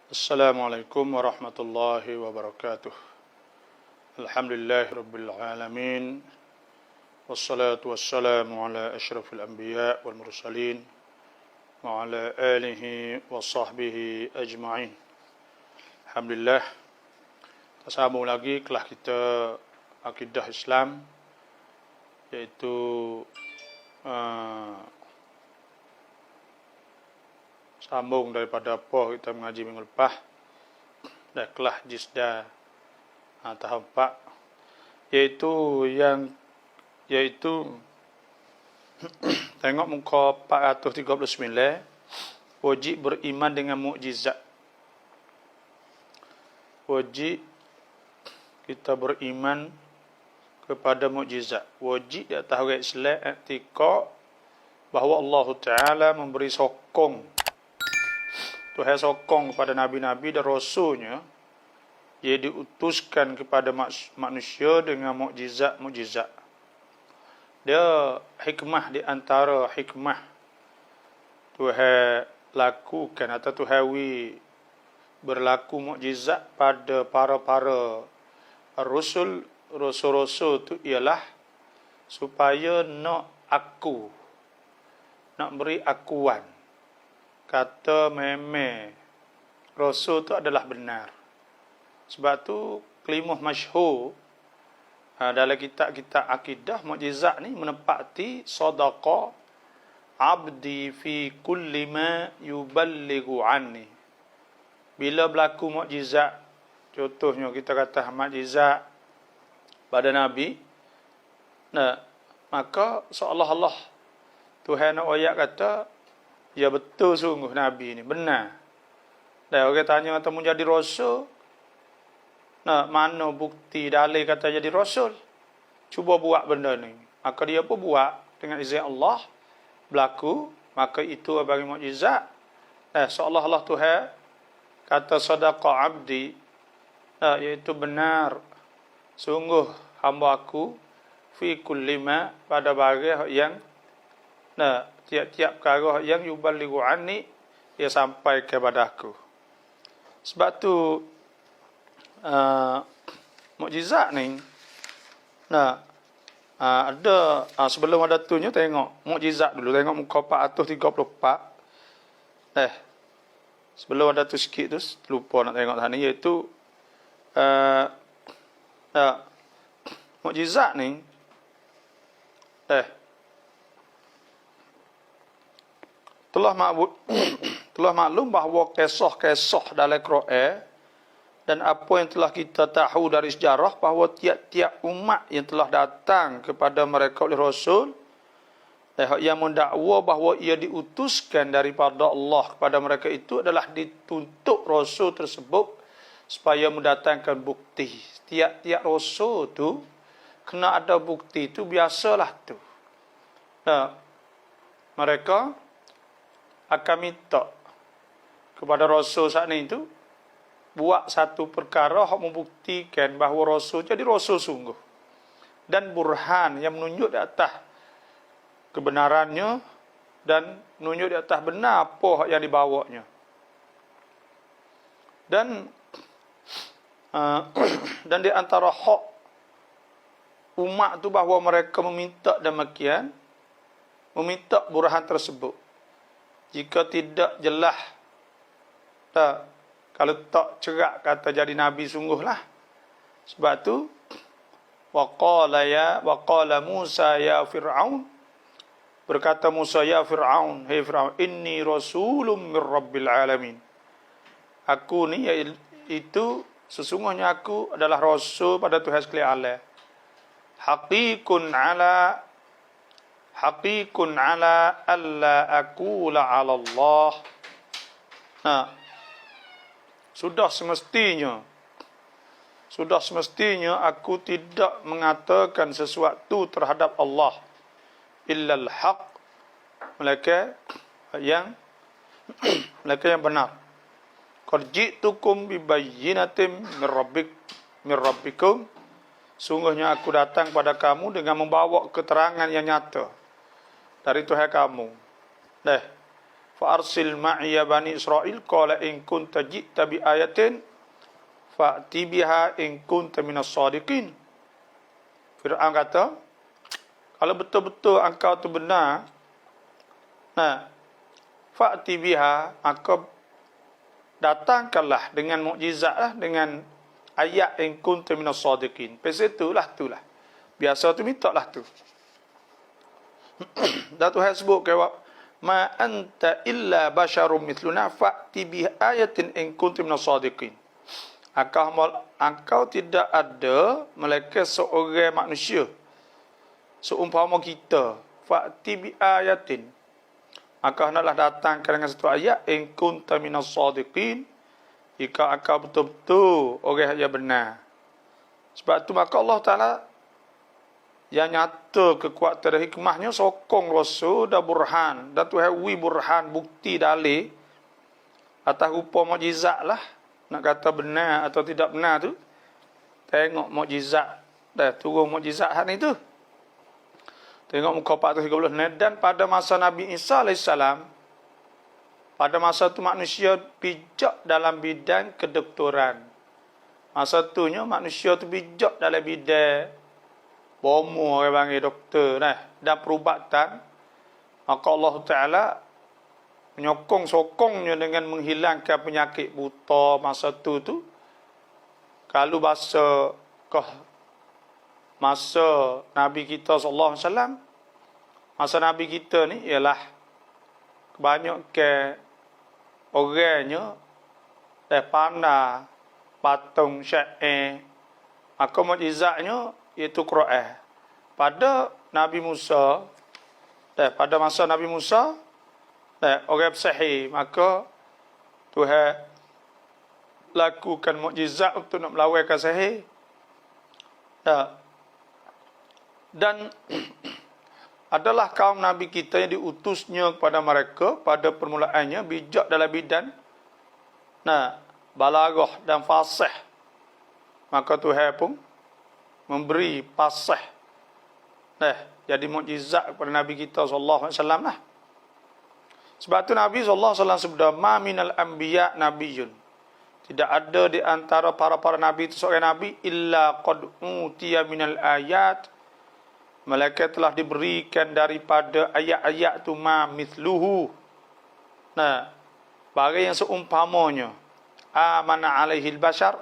Assalamualaikum warahmatullahi wabarakatuh. Alhamdulillahi rabbil alamin. Wassalatu wassalamu ala asyrafil anbiya wal mursalin wa ala alihi wa sahbihi ajma'in. Alhamdulillah, kita sambung lagi kelas kita akidah Islam, iaitu sambung daripada apa kita mengaji minggu lepas. Dah kelas jisda tahap 4, iaitu tengok muka 439, wajib beriman dengan mukjizat. Wajib kita beriman kepada mukjizat. Wajib di atas orang Islam i'tiqad bahawa Allah Ta'ala memberi sokong, Tuhan sokong kepada Nabi-Nabi dan Rasulnya. Ia diutuskan kepada manusia dengan mukjizat-mukjizat. Dia hikmah di antara hikmah Tuhan lakukan atau Tuhan berlaku mukjizat pada para rasul-rasul itu ialah supaya nak beri akuan. Kata meme Rasul itu adalah benar. Sebab tu kelimah masyhur dalam kitab-kitab akidah, mukjizat ni menepati sadaqa abdi fi kulli ma yuballighu anni. Bila berlaku mukjizat, contohnya kita kata mukjizat pada Nabi, maka seolah-olah Tuhan ayat kata, ya betul sungguh Nabi ni, benar. Dan orang tanya kata menjadi rasul, mana bukti dalil kata jadi rasul? Cuba buat benda ni. Maka dia pun buat dengan izin Allah, berlaku, maka itu bagi mukjizat. Seolah-olah Tuhan kata sadaqa abdi, iaitu benar sungguh hamba aku fi kulli ma, pada barang yang tiap-tiap perkara yang yuballighu anni, ia sampai kepada aku. Sebab tu mukjizat ni ada sebelum ada tunya, tengok mukjizat dulu. Tengok muka 434. Sebelum ada tu sikit tu lupa nak tengok sana, iaitu mukjizat ni telah maklum bahawa kisah-kisah dalam Quran dan apa yang telah kita tahu dari sejarah, bahawa tiap-tiap umat yang telah datang kepada mereka oleh Rasul, yang mendakwa bahawa ia diutuskan daripada Allah kepada mereka, itu adalah dituntut Rasul tersebut supaya mendatangkan bukti. Tiap-tiap Rasul tu kena ada bukti, itu biasalah tu. Mereka akan minta kepada Rasul saat ini itu buat satu perkara yang membuktikan bahawa Rasul jadi Rasul sungguh, dan burhan yang menunjuk di atas kebenarannya dan menunjuk di atas benar apa yang dibawanya. Dan di antara hak umat tu bahawa mereka meminta demikian, meminta burhan tersebut. Jika tidak jelas, kalau tak cerak kata jadi Nabi sungguhlah. Sebab tu waqala Musa ya Fir'aun, berkata Musa, ya Fir'aun, hei Fir'aun, inni rasulun min rabbil alamin. Aku ni, itu sesungguhnya aku adalah rasul pada Tuhan sekalian alam. Haqiqun ala alla aqula ala Allah. Sudah semestinya aku tidak mengatakan sesuatu terhadap Allah illal haq, melainkan yang benar. Qad ji'tukum bibayyinatin min rabbikum, sungguhnya aku datang pada kamu dengan membawa keterangan yang nyata dari Tuhan kamu. fa arsil ma'iya bani Israil qala in kunta ji'ta bi ayatin fa'ti biha in kunta minas shadiqin. Fir'aun kata, kalau betul-betul engkau tu benar, fa'ti biha, maka datangkanlah dengan mukjizat lah, dengan ayat in kunta minas shadiqin. Pasal itulah. Biasa tu minta lah tu. Dan Tuhan sebut kata, ma anta illa basyarum mithluna fa'ti bi ayatin in kuntum minas shadiqin. Engkau tidak ada melainkan seorang manusia seumpama kita. Fa'ti bi ayatin, maka hendaklah datang dengan satu ayat in kuntum minas shadiqin, jika engkau betul-betul orang yang benar. Sebab tu maka Allah Ta'ala yang nyata kekuatan dan hikmahnya sokong rasul dan burhan. Dan Tuhan burhan, bukti dalil atas rupa mukjizat lah. Nak kata benar atau tidak benar tu, tengok mukjizat. Dah turun mukjizat hari tu. Tengok muka 430. Dan pada masa Nabi Isa AS, pada masa tu manusia bijak dalam bidang kedoktoran. Masa tu manusia tu bijak dalam bidang bomo, orang panggil doktor dan perubatan. Maka Allah Ta'ala menyokong-sokongnya dengan menghilangkan penyakit buta masa tu. Kalau masa Nabi kita sallallahu alaihi wasallam, masa Nabi kita ni ialah kebanyakan orangnya pandai patung syair. Maka mukjizatnya iaitu Quran. Pada Nabi Musa, pada masa Nabi Musa, orang sahih, maka Tuhan lakukan mukjizat untuk nak melawankan sahih. Dan adalah kaum Nabi kita yang diutusnya kepada mereka pada permulaannya bijak dalam bidang balaghah dan fasih. Maka Tuhan pun memberi fasih jadi mukjizat kepada Nabi kita sallallahu alaihi wasallam lah. Sebab tu Nabi sallallahu alaihi wasallam sebut, ma minal anbiya nabiyyun, tidak ada di antara para nabi itu seorang nabi illa qad utiya minal ayat, malaikat telah diberikan daripada ayat-ayat tu ma mithluhu, barang yang seumpamanya, amana alaihi al-bashar,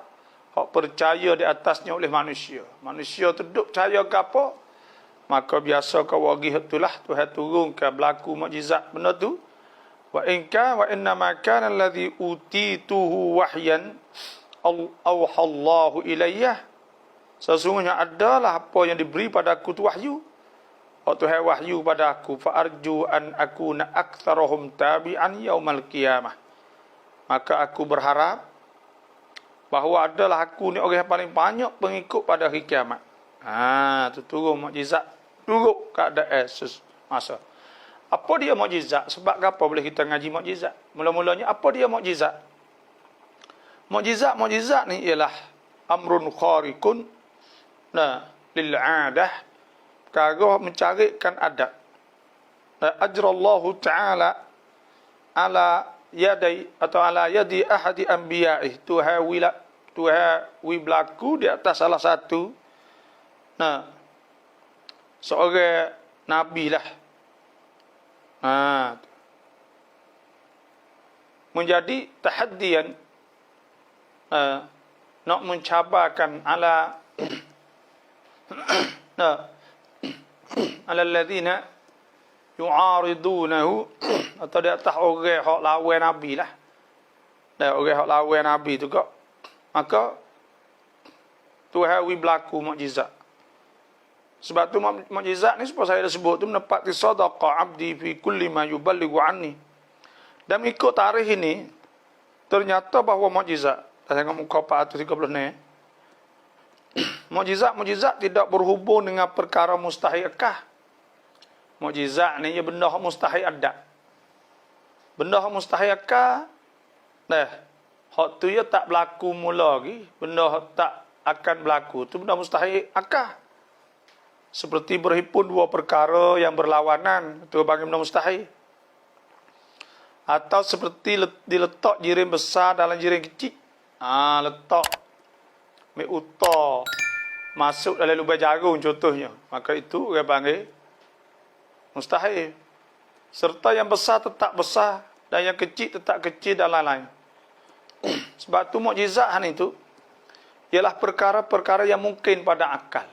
hak percaya di atasnya oleh manusia. Manusia tu duk percaya ke apa, maka biasa kau wagih itulah Tuhan turunkan berlaku mukjizat benda tu. Wa inna ma kana alladhi utituhu wahyan auhallahu ilayya, sesungguhnya adalah apa yang diberi pada aku tu wahyu. Tuhan wahyu pada aku, fa arju an akuna aktsarahum tabi'an yaumal qiyamah, maka aku berharap bahawa adalah aku ni orang yang paling banyak pengikut pada hari kiamat. Tu turun mukjizat, turun keadaan masa. Apa dia mukjizat? Sebab apa boleh kita ngaji mukjizat? Mula-mulanya apa dia mukjizat? Mukjizat ni ialah amrun khariqun lil 'adah, perkara mencarikan adat. Ajrallahu ta'ala ala yadi ahadi anbiya'ih, Tuhan berlaku di atas salah satu seorang nabi lah, menjadi tahaddian, nak mencabarkan ala alladhina yu'aridunahu, atau di atas orang hak lawan nabi lah. Orang hak lawan nabi tu kok, maka Tuhan berlaku mukjizat. Sebab tu mukjizat ni supaya saya dah sebut tu menepati sadaqa abdi fi kulli ma yuballighu anni. Dan ikut tarikh ini ternyata bahawa mukjizat, tengok muka 430 ni, mukjizat tidak berhubung dengan perkara mustahilkah. Mukjizat ni benda yang mustahil ada. Benda yang mustahilkah, hak tu ya tak berlaku mula lagi, benda tak akan berlaku tu benda mustahil akah. Seperti berhimpun dua perkara yang berlawanan, itu bagi benda mustahil. Atau seperti diletak jirim besar dalam jirim kecil. Letak mie uta masuk dalam lubang jarum contohnya. Maka itu orang panggil mustahil. Serta yang besar tetap besar dan yang kecil tetap kecil dan lain-lain. Sebab tu mukjizat itu ialah perkara-perkara yang mungkin pada akal.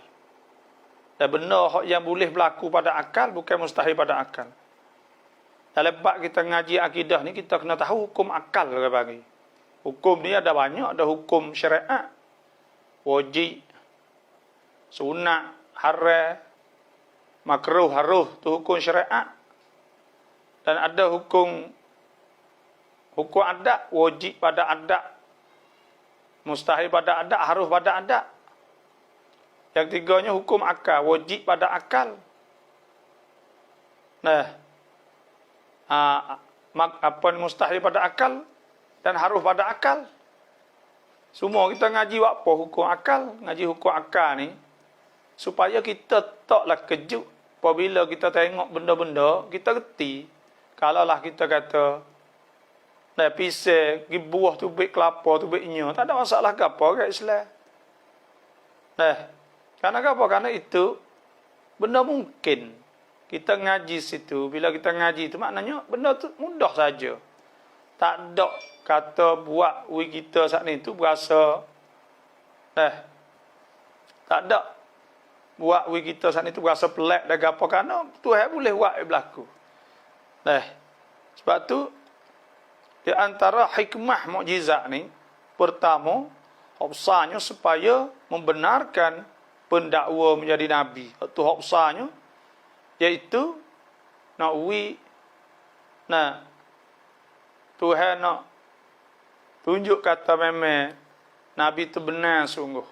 Dan benar yang boleh berlaku pada akal bukan mustahil pada akal. Dalam bab kita ngaji akidah ni kita kena tahu hukum akal orang panggil. Hukum ni ada banyak, ada hukum syariat, wajib, sunat, haram, makruh, haruh, tu hukum syariat. Dan ada hukum adat, wajib pada adat, mustahil pada adat, haruh pada adat. Yang tiganya hukum akal, wajib pada akal. Nah, apa mustahil pada akal dan haruh pada akal. Semua kita ngaji apa hukum akal, ngaji hukum akal ni supaya kita taklah kejut apabila kita tengok benda-benda kita reti. Kalaulah kita kata pisang, buah tu baik kelapa tu baiknya, tak ada masalah ke apa kat Islam. Karena apa? Karena itu benda mungkin. Kita ngaji situ, bila kita ngaji itu maknanya benda tu mudah saja. Tak ada kata buat we kita saat ni tu berasa tak ada buat we kita saat ni tu berasa pelik dan apa kerana Tuhan boleh buat berlaku. Sebab tu di antara hikmah mukjizat ni pertama hobsanya supaya membenarkan pendakwa menjadi nabi. Itu hobsanya iaitu Tuhan nak tunjuk kata memang nabi itu benar sungguh.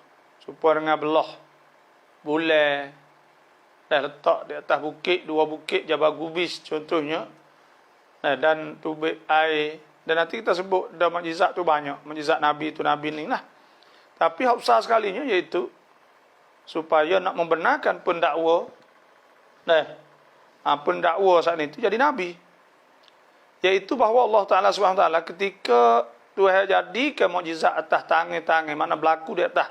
Supaya dengan belah boleh letak di atas bukit, dua bukit Jabal Gubis contohnya. Dan tubik air. Dan nanti kita sebut dah mukjizat tu banyak. Mukjizat nabi itu nabi ni lah. Tapi hak besar sekalinya iaitu supaya nak membenarkan pendakwa. Pendakwa saat itu jadi nabi. Iaitu bahawa Allah Ta'ala SWT ketika Tuhan jadikan mukjizat atas tangan-tangan, mana berlaku di atas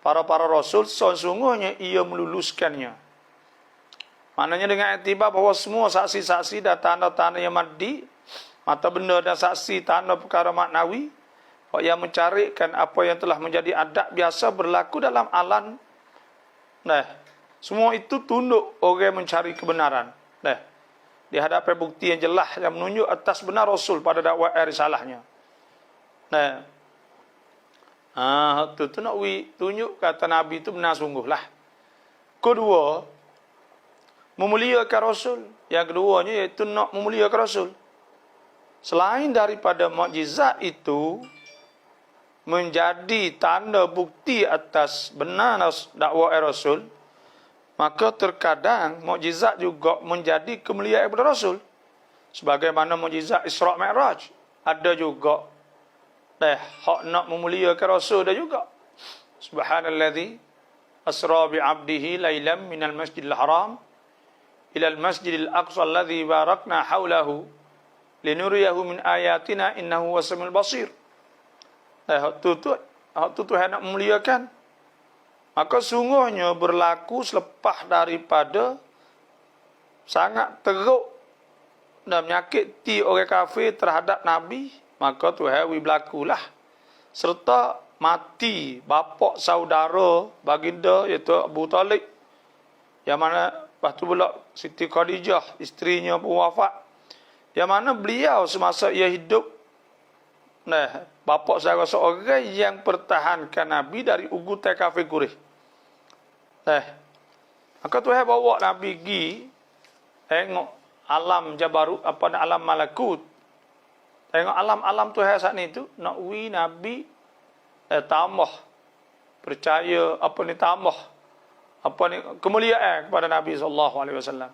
para rasul, sesungguhnya ia meluluskannya. Maknanya dengan iktibar bahawa semua saksi-saksi dan tanda-tanda yang maddi, mata benda dan saksi tanda perkara maknawi, yang mencarikan apa yang telah menjadi adat biasa berlaku dalam alam. Semua itu tunduk orang mencari kebenaran. Di hadapan bukti yang jelas yang menunjuk atas benar Rasul pada dakwah risalahnya. Tu nak tunjuk kata Nabi itu benar sungguhlah. Kedua, memuliakan Rasul. Yang keduanya iaitu nak memuliakan Rasul. Selain daripada mukjizat itu menjadi tanda bukti atas benar dakwah Rasul, maka terkadang mukjizat juga menjadi kemuliaan kepada Rasul. Sebagaimana mukjizat Isra' Mi'raj. Ada juga. Hak nak memuliakan Rasul ada juga. Subhanalladzi asra bi'abdihi laylam minal masjidil haram ilal masjidil aqsa alladzi barakna hawlahu linuriyahu min ayatina innahu wasamil basir. Hak tu Tuhan nak memuliakan. Maka sungguhnya berlaku selepas daripada sangat teruk dan menyakiti orang kafir terhadap Nabi, maka Tuhan berlakulah. Serta mati bapak saudara baginda iaitu Abu Talib. Yang mana lepas tu pula Siti Khadijah, isterinya pun wafat. Yang mana beliau semasa ia hidup, bapak saudara seorang yang pertahankan Nabi dari ugutan kafir Quraisy. Maka Tuhan bawa Nabi pergi tengok alam Jabarut, alam malakut. Tengok alam-alam Tuhan saat ni tu, nak Nabi tambah percaya tambah kemuliaan kepada Nabi SAW.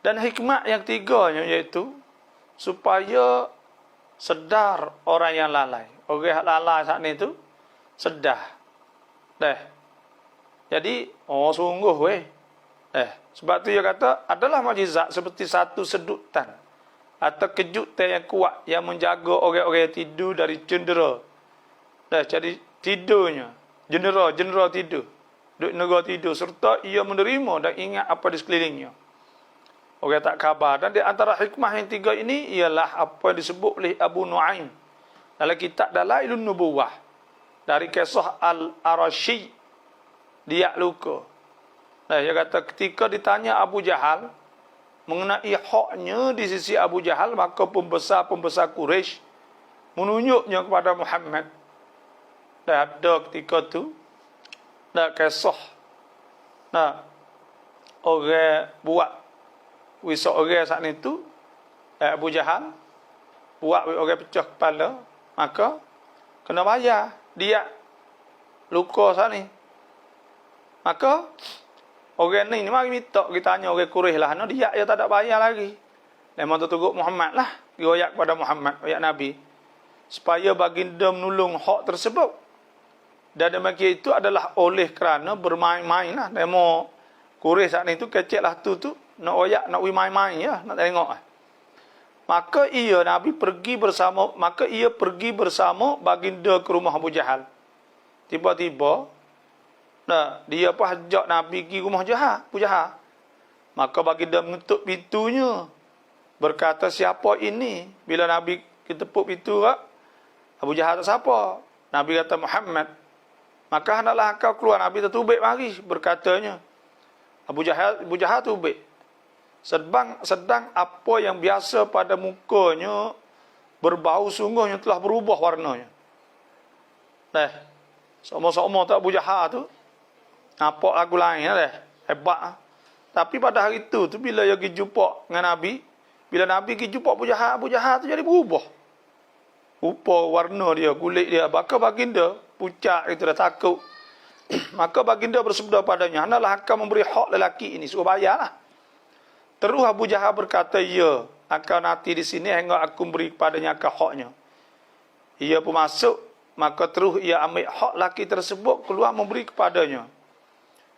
Dan hikmat yang tiganya iaitu supaya sedar orang yang lalai. Orang yang lalai saat ni tu sedar. Jadi, sungguh sebab tu dia kata adalah mukjizat seperti satu sedutan atau kejutan yang kuat yang menjaga orang-orang yang tidur dari cendera. Dah jadi tidurnya, jendera tidur. Duduk negara tidur serta ia menerima dan ingat apa di sekelilingnya. Orang tak khabar. Dan di antara hikmah yang tiga ini ialah apa yang disebut oleh Abu Nu'aim dalam kitab Dalailun Nubuwah dari kisah Al-Arashi dia luka. Nah, dia kata ketika ditanya Abu Jahal mengenai haknya di sisi Abu Jahal, maka pembesar-pembesar Quraisy menunjuknya kepada Muhammad. Dah ada ketika tu dah kisah orang buat wisok orang saat itu Abu Jahal buat orang pecah kepala, maka kena bayar dia luka saat ni. Maka orang ni mari minta kita tanya orang Quraisy lah, dia tak ada bayar lagi. Memang tertuguk Muhammad lah, dioyak kepada Muhammad, oyak Nabi, supaya baginda menolong hak tersebut. Dan demikian itu adalah oleh kerana bermain-main lah. Demo Quraisy saat itu kecil lah tu nak oyak, nak main-main ya, nak tengok lah. Maka ia pergi bersama baginda ke rumah Abu Jahal. Tiba-tiba dia pun ajak Nabi pergi rumah Abu Jahal. Maka baginda mengetuk pintunya, berkata, siapa ini? Bila Nabi ketepuk pintu, Abu Jahal tak siapa? Nabi kata, Muhammad. Maka hendaklah kau keluar. Nabi tertubik mari, berkatanya. Abu Jahal tubik. Sedang apa yang biasa pada mukanya berbau sungguhnya telah berubah warnanya. Sama-sama tak Abu Jahal tu nampak lagu lain hebat. Tapi pada hari tu bila dia pergi jumpa dengan Nabi, bila Nabi pergi jumpa Abu Jahal tu jadi berubah. Rupa warna dia, kulit dia. Maka baginda pucat itu dah takut. Maka baginda bersabda padanya, hendaklah akan memberi hak lelaki ini, suruh bayarlah. Terus Abu Jahal berkata, ya, akan nanti di sini hingga aku beri kepadanya akan haknya. Ia pun masuk, maka terus ia ambil hak lelaki tersebut keluar memberi kepadanya.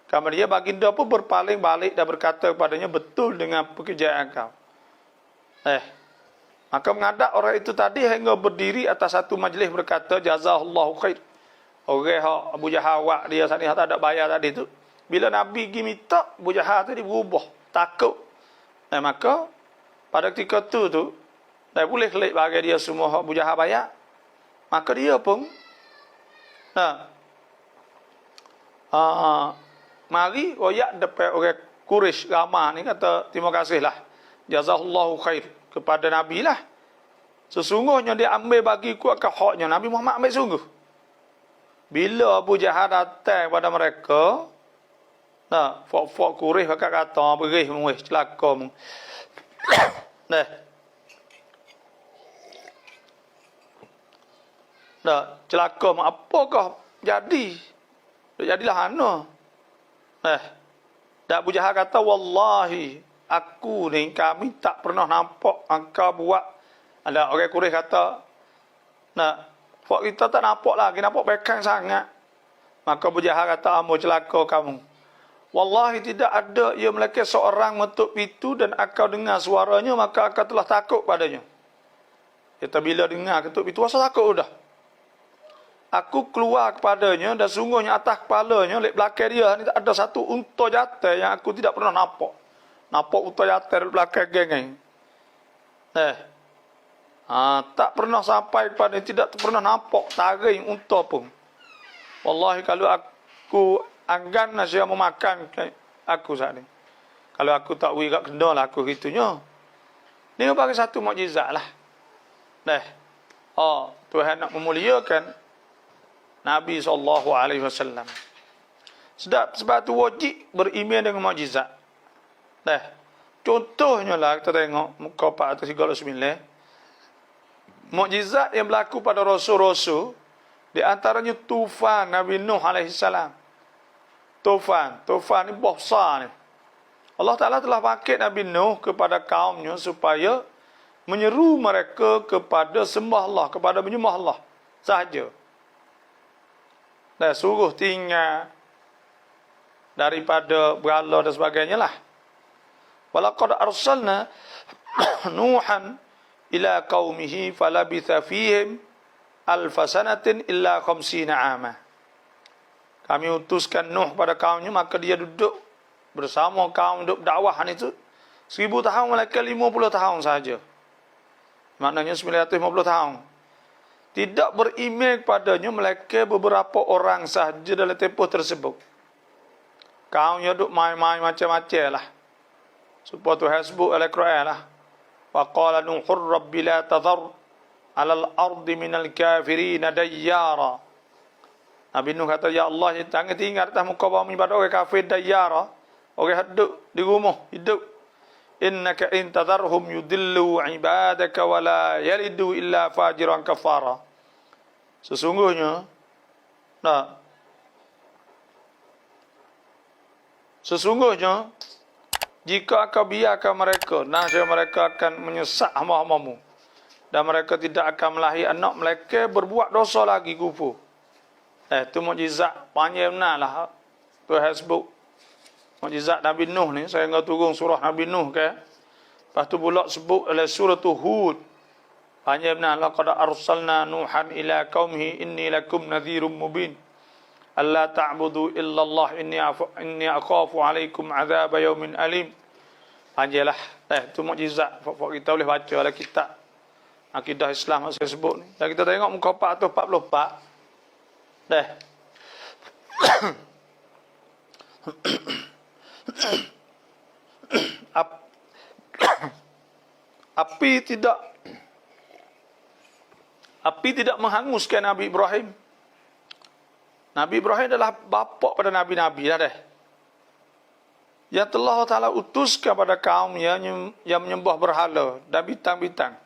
Kemudian baginda pun berpaling balik dan berkata kepadanya, betul dengan pekerjaan kau. Maka menghadap orang itu tadi hingga berdiri atas satu majlis berkata, jazahullahu khair. Orang Abu Jahal awak dia saat ni tak ada bayar tadi tu. Bila Nabi pergi minta, Abu Jahal tadi berubah, takut. Dan maka pada ketika tu dah boleh kelik bagi dia semua Abu Jahal bayar. Maka dia pun mari royak depan orang Quraisy ramah ni kata terima kasihlah. Jazahullahu khair kepada Nabi lah. Sesungguhnya dia ambil bagiku akan haknya. Nabi Muhammad ambil sungguh. Bila Abu Jahal datang pada mereka, fok-fok Quraisy kata berih mengweh celaka meng. Celaka meng apakah jadi? Jadilah ana. Dan Abu Jahal kata, wallahi aku ni kami tak pernah nampak engkau buat. Ada orang Quraisy kata, kita tak nampak lagi, nampak bekang sangat. Maka Abu Jahal kata, amo celaka kamu. Wallahi tidak ada ia melainkan seorang mentuk pintu dan akau dengar suaranya, maka akau telah takut padanya. Kita bila dengar ketuk pintu, rasa takut dah. Aku keluar kepadanya dan sungguhnya atas kepalanya, lek belakang dia ni ada satu unta jantan yang aku tidak pernah nampak. Nampak unta jantan di belakang geng. Tak pernah sampai kepada tidak pernah nampak taring unta pun. Wallahi kalau aku anggan nasi yang memakan aku saat ni. Kalau aku tak wui kat kena lah aku gitunya. Ini bagi satu mukjizat lah. Tuhan nak memuliakan Nabi SAW. Sebab tu wajib beriman dengan mukjizat. Contohnya lah kita tengok muka 439. Mukjizat yang berlaku pada rasul-rasul, di antaranya tufan Nabi Nuh AS. Tufan ni besar ni. Allah Ta'ala telah bangkit Nabi Nuh kepada kaumnya supaya menyeru mereka kepada sembah Allah, kepada menyembah Allah sahaja. Suruh tinggal daripada berhala dan sebagainya lah. Walaqad arsalna Nuhan ila qaumihi falabitha fihim alfasanatin illa khamsina ama. Kami utuskan Nuh pada kaumnya, maka dia duduk bersama kaum duduk dakwahan itu 1000 tahun, mereka 50 tahun saja. Maknanya 950 tahun. Tidak beriman kepadanya mereka beberapa orang sahaja dalam tempoh tersebut. Kaumnya duduk main-main macam-macam lah. Supaya Tuhan sebut oleh Quran lah. Wa qala Nuhur rabbi la tadhar alal ardi minal kafirina dayyara. Nabi Nuh kata, ya Allah, jangan tinggal atas muka bumi pada orang kafir dayyara. Orang hidup di rumah, hidup. Innaka in tadharhum yudillu ibadaka wa la yalidu illa fajiran kafara. Sesungguhnya, jika kau biarkan mereka, nasib mereka akan menyesak hamba-hambamu. Dan mereka tidak akan melahir anak mereka berbuat dosa lagi kufur. Itu mukjizat panjang lah. Tuhan sebut mukjizat Nabi Nuh ni. Saya enggak turun surah Nabi Nuh ke. Lepas tu pula sebut oleh surah Hud. Panjang laqad arsalna Nuhan ila qaumihi inni lakum nadhirum mubin. Alla ta'budu illallah inni akhafu alaikum azab yaumin alim. Panjanglah. Itu mukjizat kita boleh baca dalam kitab Akidah Islam saya sebut ni. Dan kita tengok muka 444. Api tidak menghanguskan Nabi Ibrahim. Nabi Ibrahim adalah bapa pada nabi-nabi dah. Yang telah Allah Ta'ala utuskan pada kaum yang menyembah berhala dan bintang-bintang.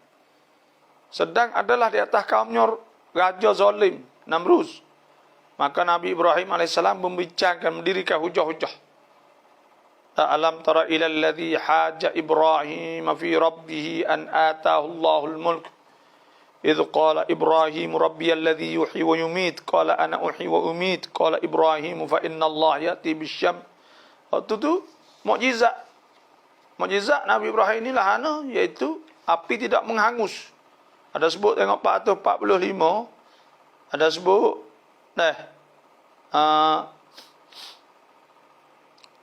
Sedang adalah di atas kaumnya raja zalim, Namrus. Maka Nabi Ibrahim AS membincangkan, mendirikan hujah-hujah. Alam tara ila alladhi haja Ibrahim fi rabbih an atahu Allahul mulk. Idh qala Ibrahim rabbi alladhi yuhyi wa yumit. Qala ana uhyi wa umit. Qala Ibrahim fa inna Allah ya'ti bisyam. Waktu tu mukjizat. Mukjizat Nabi Ibrahim inilah iaitu api tidak menghangus. Ada sebut tengok 445. Ada sebut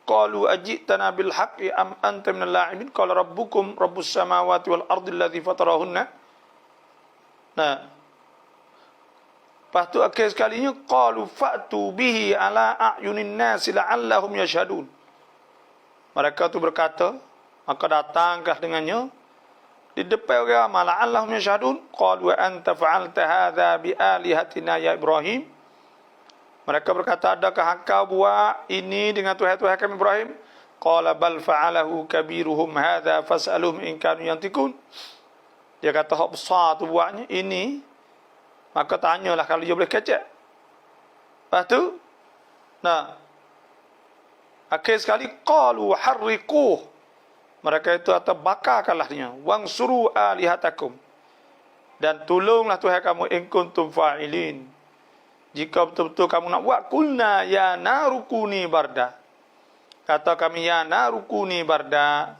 qalu ajitana bil haqqi am anta minal la'ibin qala rabbukum rabbus samawati wal ardi alladhi fatarahunna. Lepas tu akhir sekalinya qalu fa'tu bihi ala a'yunin nasi la'allahum yashhadun. Mereka tu berkata, maka datangkah dengannya di depan orang ramai, la'allahum yashhadun. Qalu wa anta fa'alta hadha bi alihatina ya Ibrahim. Mereka berkata, adakah engkau buat ini dengan Tuhan-Tuhan kami Ibrahim? Qala bal fa'alahu kabiruhum hadha fas'aluhum in kanu yantikun. Dia kata, hak besar tu buatnya ini, maka tanyalah kalau dia boleh kecek. Lepas tu, akhir sekali, qalu harriquh. Mereka itu atau bakarkanlah dia. Wangsuru alihatakum. Dan tolonglah Tuhan kamu in kuntum fa'ilin. Jika betul-betul kamu nak buat, kulna ya narukuni barda. Kata kami, ya narukuni barda.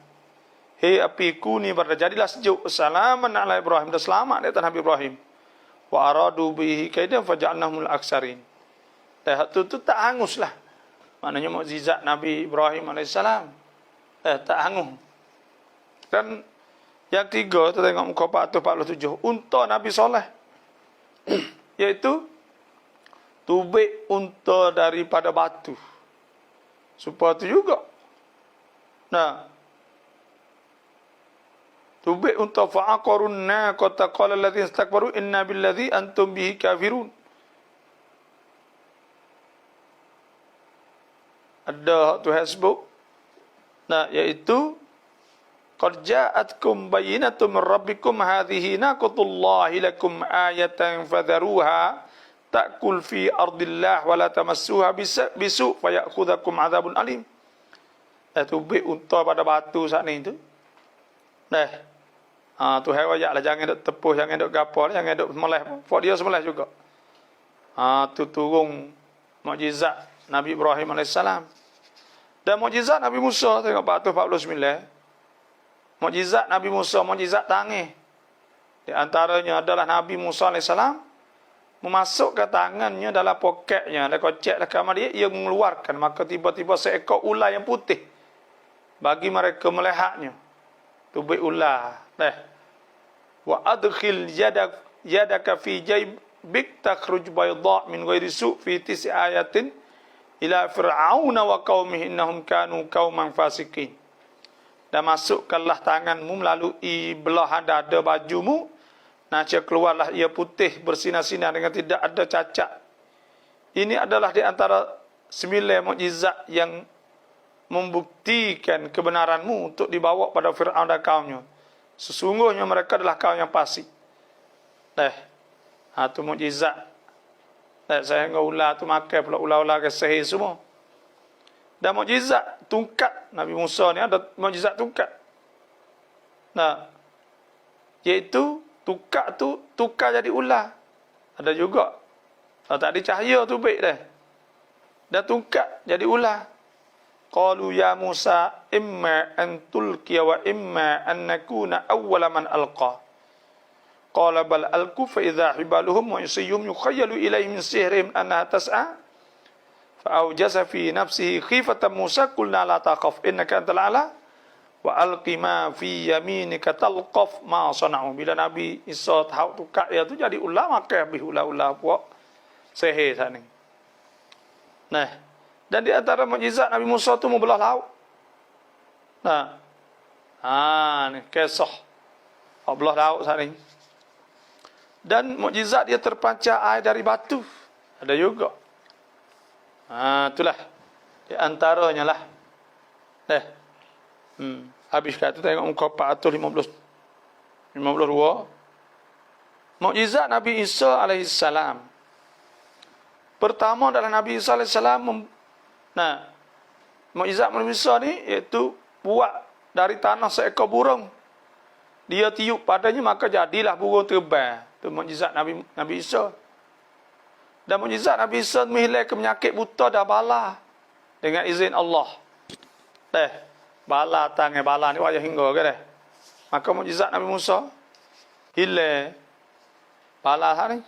Hei api kuni barda, jadilah sejuk. Salaman ala Ibrahim, dan selamat di atas Nabi Ibrahim. Wa aradu bihi kaidan faja'nahumul aksarin. Dan itu tak hanguslah. Maknanya mukjizat Nabi Ibrahim AS. Tak hangus. Dan yang ketiga, kita tengok muka 447. Unta Nabi Soleh. Iaitu tubik unta daripada batu. Supaya itu juga. Tubik unta fa'aqarun naqata qala alladhina istakbaru inna billadhi antum bihi kafirun. Ada Tuhan sebut. Iaitu qad ja'atkum bayyinatun min rabbikum hadhihi naqatullahi lakum ayatan fadharuha ta'kul fi ardillah wa la tamassuha bisu fayakhudhukum adzabun alim. Tubik unta pada batu saat ni tu. Tu hewayaklah, jangan duk tepuh, jangan duk gapo, jangan duk semelih. Fok dia semelih juga. Tu turun mukjizat Nabi Ibrahim AS. Dan mukjizat Nabi Musa, tengok 449. Mukjizat Nabi Musa, mukjizat tangan. Di antaranya adalah Nabi Musa AS memasukkan tangannya dalam poketnya, dalam kocek kamar dia, ia mengeluarkan, maka tiba-tiba seekor ular yang putih bagi mereka melihatnya. Tubik ular. Wa adkhil yadaka fi jaybik takhruj bayda min ghairi su' fi tis'i ayatin ila fir'auna wa qaumihi innahum kanu qauman fasikin. Dan masukkanlah tanganmu melalui belahan dada bajumu, nasya keluarlah ia putih bersinar-sinar dengan tidak ada cacat. Ini adalah di antara 9 mukjizat yang membuktikan kebenaranmu untuk dibawa pada Fir'aun dan kaumnya. Sesungguhnya mereka adalah kaum yang fasik. Itu mukjizat. Saya dengan ular tu makan pula ular-ular ke sihir semua. Dan mukjizat tungkat Nabi Musa ni ada mukjizat tungkat. Iaitu tukar tu tukar jadi ular. Ada juga. Kalau tak ada cahaya tu baik dah. Dan tungkat jadi ular. Qalu ya Musa imma an tulqiya wa imma an nakuna awwala man alqa. Qala bal alqu fa idza hibaluhum wa yusiyum yukhayyalu ilayhi min sihrihim annaha tas'a. Fa awjasa fi nafsihi khifatan Musa qulna la taqaf innaka antal a'la wa alqi ma fi yaminika talqaf ma sana'u. Bila Nabi Isa tahu tukar dia tu jadi ular, maka habis ular-ular puak sihir sana. Dan di antara mukjizat Nabi Musa tu membelah laut. Ni kisah belah laut sana. Dan mukjizat dia terpancar air dari batu. Ada juga. Itulah di antaranya lah. Habis kata tengok muka 452. Mukjizat Nabi Isa alaihissalam. Pertama adalah Nabi Isa alaihissalam mukjizat Nabi Isa ni iaitu buat dari tanah seekor burung. Dia tiup padanya maka jadilah burung terbang. Itu mukjizat Nabi Isa. Dan mukjizat Nabi Isa menghilangkan penyakit buta dan bala dengan izin Allah. Bala tangan bala ni wajah hingga ke dah. Maka mukjizat Nabi Musa hilang bala ni.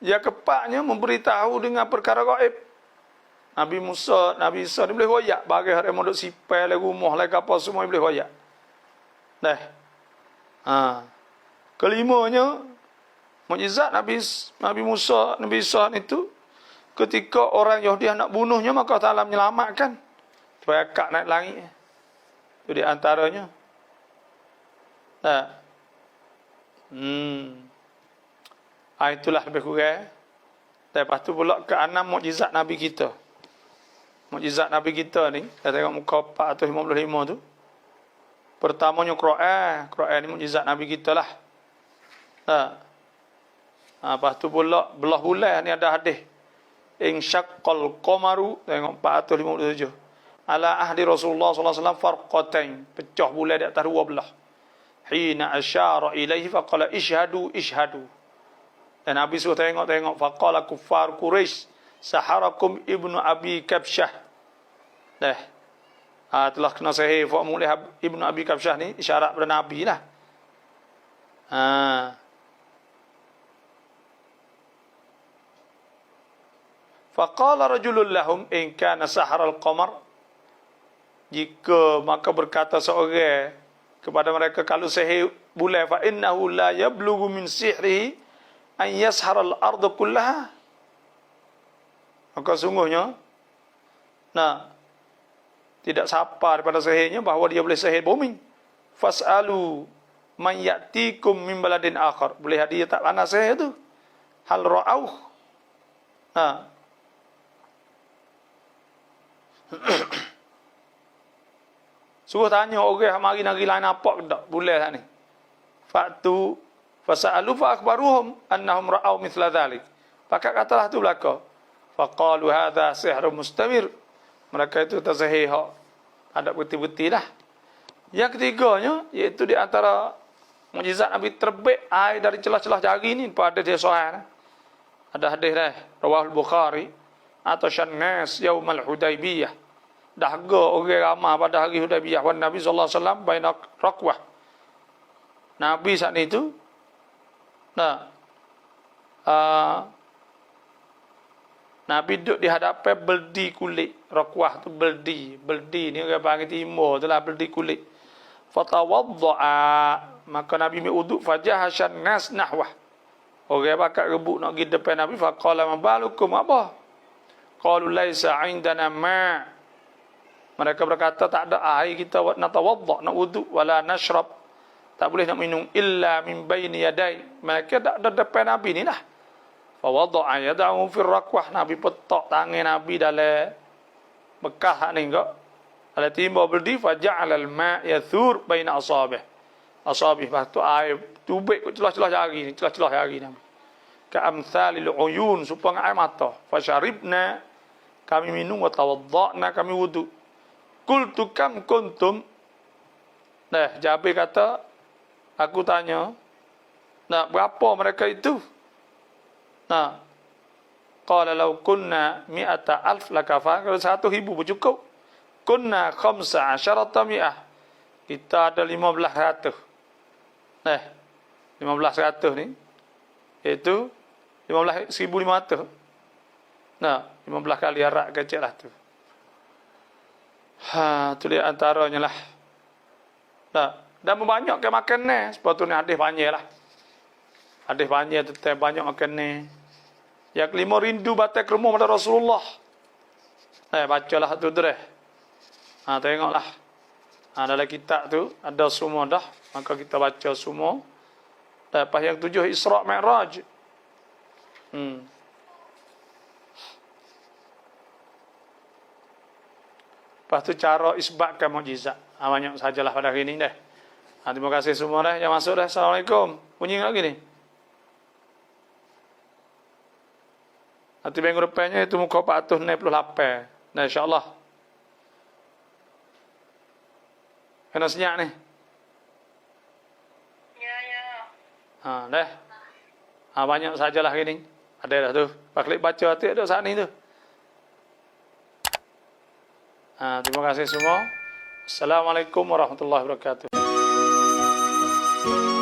Dia kepaknya memberitahu dengan perkara gaib. Nabi Isa ni boleh royak bagi hari modok sipai le rumah le apa semua boleh royak. Kelimanya mukjizat Nabi Musa, Nabi Isa itu ketika orang Yahudi nak bunuhnya maka Allah menyelamatkan. Supaya akak naik langit. Itu di antaranya. Itulah lebih kurang. Lepas tu pula ke 6 mukjizat Nabi kita. Mukjizat Nabi kita ni, kita tengok muka 455 tu. Pertamanya Quran. Quran ni mukjizat Nabi kita lah. Lepas tu pula belah bulan ni ada hadis. Insyaqqal qamaru, tengok 457. Ala ahdi Rasulullah sallallahu alaihi wasallam farqatain, pecah bulan di atas dua belah. Hina asyara ilaihi faqala ishhadu ishhadu. Dan Nabi suruh tengok-tengok, faqala kuffar Quraisy saharakum ibnu Abi Kabsyah. Telah kena sahih formula ibnu Abi Kabsyah ni isyarat pada Nabi lah. Faqala rajulun lahum in kana sahara al-qamar. Jika maka berkata seorang kepada mereka kalau sihir bulan fa innahu la yablughu min sihrihi an yashara al-ardh kullaha. Maka sungguhnya tidak sampai daripada sihirnya bahawa dia boleh sihir bumi. Fas'alu man ya'tikum min baladin akhar. Boleh dia tak pandai sihir tu. Hal ra'auh. Suruh tanya orang mari nari lain apa ke tak boleh tak ni. Faktu fasa'alu fa akhbaruhum annahum ra'au mithla dhalik. Pakak katalah tu belaka. Faqalu hadha sihrun mustamir. Mereka itu tersihir ada bukti-bukti dah. Yang ketiganya iaitu di antara mukjizat Nabi terbit air dari celah-celah jari ni pada dia sahih. Ada hadis dah Rawahul Bukhari atau Syannas Yaumal Hudaybiyah. Dahaga orang ramai pada hari Hudaybiyah wan Nabi sallallahu alaihi wasallam baina raqwah Nabi saat itu, Nabi duduk di hadapan beldi kulit. Rakwah tu beldi ni orang panggil timur tu lah, beldi kulit. Fatawadda'a, maka Nabi mi'uduk fajahasyan nas nahwah. Orang bakal rebut nak pergi depan Nabi, faqala mabalukum, apa? Qalu laisa indana ma'. Mereka berkata tak ada air kita natawadda, nak wuduk, wala nashrab, tak boleh nak minum illa min baini yadai. Mereka tak ada depan Nabi ni lah. Fawadda'a yadahu fir rakwah, Nabi petok tangan Nabi dalam bekas ni enggak. Ala timba berdi faja'ala al-ma' yathur baina asabih. Asabih tu air tubik celah-celah jari ni, celah-celah jari Nabi. Ka'amthalil uyun, supaya air mata. Fasharibna, kami minum, wa tawadda'na, kami wudu. Qultu kam kuntum. Jabir kata, aku tanya, berapa mereka itu? Qala law kunna mi'ata alf lakafa, kalau 1,000 bercukup. Kunna khamsa asyarata mi'ah, kita ada 1500. 1500 ni, iaitu 1,500. 15 kali arak kecil lah tu. Tu dia antaranya lah. Dan membanyakkan makan ni, sepatutnya hadis banyak lah. Hadis banyak, tetap banyak makan ni. Yang kelima, rindu batal kerumuh pada Rasulullah. Bacalah tu dah. Tengoklah. Dalam kitab tu ada semua dah. Maka kita baca semua. Lepas yang 7, Isra' Mi'raj. Lepas tu cara isbatkan mukjizat. Banyak sajalah pada hari ini dah. Terima kasih semua dah yang masuk dah. Assalamualaikum. Bunyi lagi ni. Nanti minggu depannya itu muka 468. InsyaAllah. Kena senyap ni. Ya. Dah. Banyak sajalah hari ni. Ada dah tu. Pak klik baca hati ada saat ni tu. Terima kasih semua. Assalamualaikum warahmatullahi wabarakatuh.